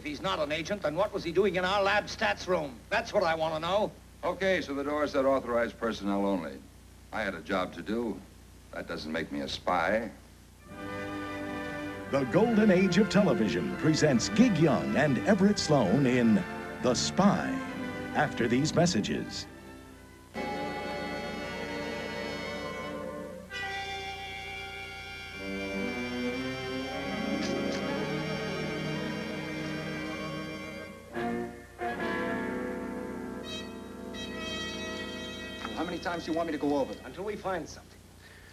if he's not an agent, then what was he doing in our lab stats room? That's what I want to know. Okay, so the door said authorized personnel only. I had a job to do. That doesn't make me a spy. The Golden Age of Television presents Gig Young and Everett Sloane in The Spy, after these messages. How many times do you want me to go over them? Until we find something.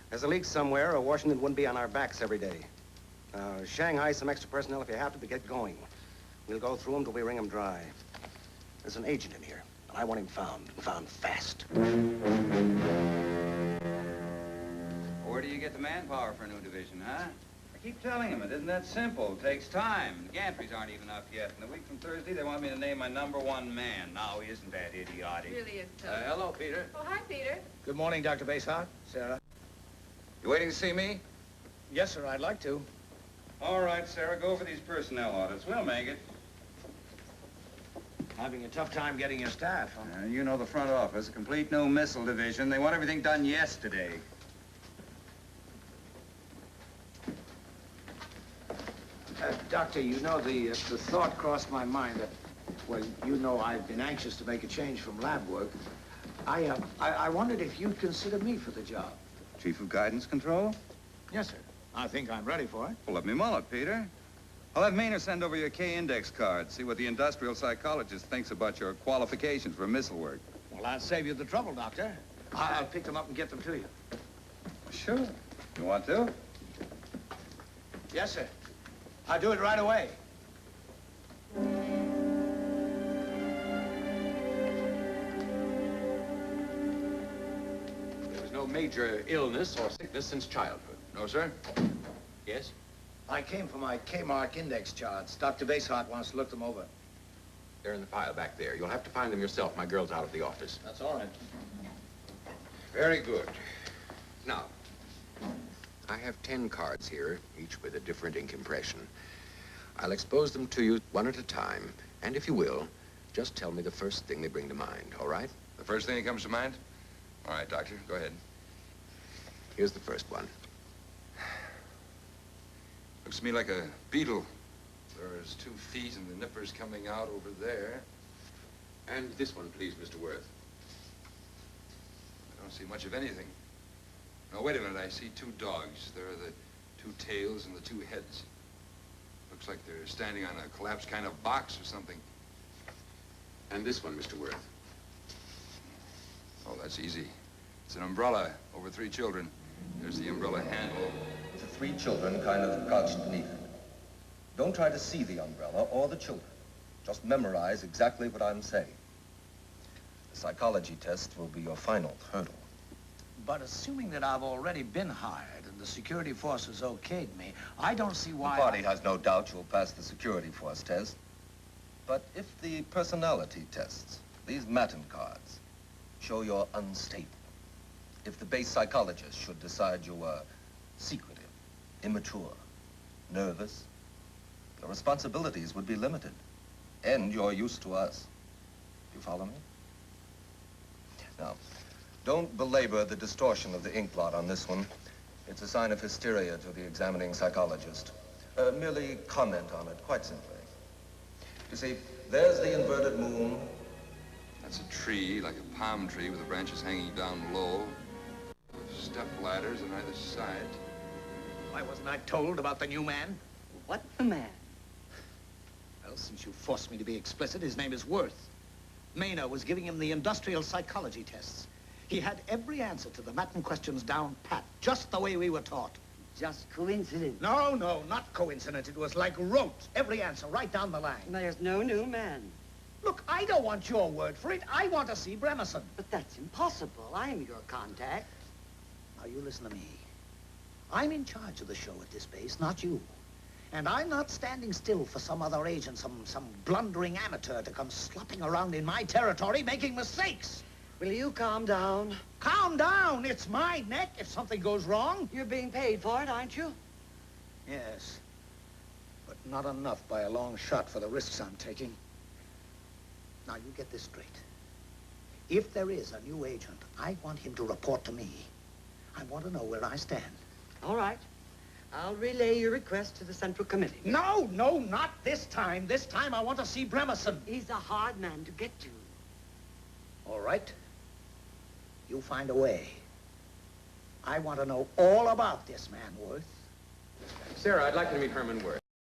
There's a leak somewhere, or Washington wouldn't be on our backs every day. Shanghai some extra personnel if you have to, but get going. We'll go through them till we wring them dry. There's an agent in here, and I want him found, and found fast. Where do you get the manpower for a new division, huh? I keep telling him it isn't that simple. It takes time. The gantries aren't even up yet. And a week from Thursday, they want me to name my #1 man. Now, isn't that idiotic? It really is, Tony. Hello, Peter. Oh, hi, Peter. Good morning, Dr. Basehart. Sarah. You waiting to see me? Yes, sir, I'd like to. All right, Sarah, go for these personnel audits. We'll make it. Having a tough time getting your staff, huh? You know the front office, a complete new missile division. They want everything done yesterday. Doctor, you know, the thought crossed my mind that, well, you know I've been anxious to make a change from lab work. I wondered if you'd consider me for the job. Chief of Guidance Control? Yes, sir. I think I'm ready for it. Well, let me mull it, Peter. I'll have Maynard send over your K-index card, see what the industrial psychologist thinks about your qualifications for missile work. Well, I'll save you the trouble, Doctor. I'll pick them up and get them to you. Sure. You want to? Yes, sir. I'll do it right away. There was no major illness or sickness since childhood. No, sir? Yes? I came for my K-Mark index charts. Dr. Basehart wants to look them over. They're in the file back there. You'll have to find them yourself. My girl's out of the office. That's all right. Very good. Now, I have 10 cards here, each with a different ink impression. I'll expose them to you one at a time, and if you will, just tell me the first thing they bring to mind, all right? The first thing that comes to mind? All right, Doctor, go ahead. Here's the first one. Looks to me like a beetle. There's 2 feet and the nippers coming out over there. And this one, please, Mr. Worth. I don't see much of anything. No, wait a minute. I see 2 dogs. There are the 2 tails and the 2 heads. Looks like they're standing on a collapsed kind of box or something. And this one, Mr. Worth. Oh, that's easy. It's an umbrella over 3 children. There's the umbrella handle. The 3 children kind of crouched beneath it. Don't try to see the umbrella or the children. Just memorize exactly what I'm saying. The psychology test will be your final hurdle. But assuming that I've already been hired and the security forces okayed me, I don't see why... The party has no doubt you'll pass the security force test. But if the personality tests, these Matin cards, show you're unstable, if the base psychologist should decide you were secretive, immature, nervous, your responsibilities would be limited, and your use to us. You follow me? Now, don't belabor the distortion of the ink blot on this one. It's a sign of hysteria to the examining psychologist. Merely comment on it, quite simply. You see, there's the inverted moon. That's a tree, like a palm tree with the branches hanging down low. With step ladders on either side. Why wasn't I told about the new man? What the man? Well, since you forced me to be explicit, his name is Worth. Maynard was giving him the industrial psychology tests. He had every answer to the Matin questions down pat, just the way we were taught. Just coincidence. No, not coincidence. It was like rote. Every answer right down the line. There's no new man. Look, I don't want your word for it. I want to see Bremerson. But that's impossible. I'm your contact. Now, you listen to me. I'm in charge of the show at this base, not you. And I'm not standing still for some other agent, some blundering amateur to come slopping around in my territory making mistakes. Will you calm down? Calm down. It's my neck if something goes wrong. You're being paid for it, aren't you? Yes. But Not enough by a long shot for the risks I'm taking. Now, you get this straight. If there is a new agent, I want him to report to me. I want to know where I stand. All right. I'll relay your request to the Central Committee. No, no, not this time. This time I want to see Bremerson. He's a hard man to get to. All right. You find a way. I want to know all about this man, Worth. Sarah, I'd like you to meet Herman Worth.